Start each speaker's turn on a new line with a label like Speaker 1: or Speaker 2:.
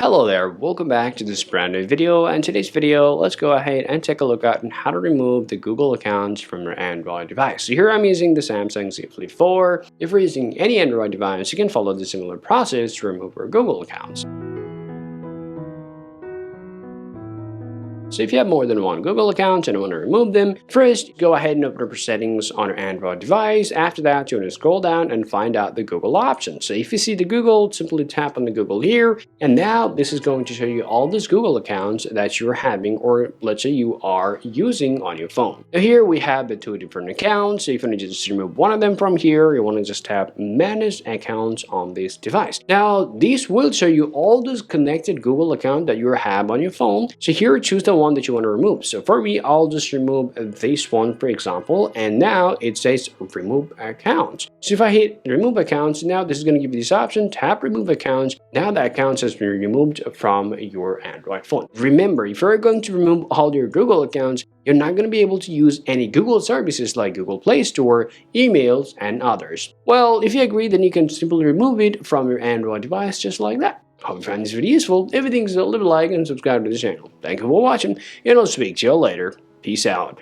Speaker 1: Hello there, welcome back to this brand new video, and today's video let's go ahead and take a look at how to remove the Google accounts from your Android device. So here I'm using the Samsung Z Flip 4. If you're using any Android device, you can follow the similar process to remove your Google accounts. So if you have more than one Google account and you want to remove them, first go ahead and open up your settings on your Android device. After that, you want to scroll down and find out the Google option. So if you see the Google, simply tap on the Google here, and now this is going to show you all these Google accounts that you're having, or let's say you are using on your phone. Now here we have the two different accounts. So if you want to just remove one of them from here, you want to just tap Manage Accounts on this device. Now this will show you all those connected Google accounts that you have on your phone. So here, choose the one that you want to remove. So for me, I'll just remove this one, for example, and now it says remove accounts. So if I hit remove accounts, now this is going to give you this option, tap remove accounts. Now the accounts has been removed from your Android phone. Remember, if you're going to remove all your Google accounts, you're not going to be able to use any Google services like Google Play Store, emails, and others. Well, if you agree, then you can simply remove it from your Android device just like that. Hope you find this video useful. If you think so, leave a like and subscribe to the channel. Thank you for watching, and I'll speak to you later. Peace out.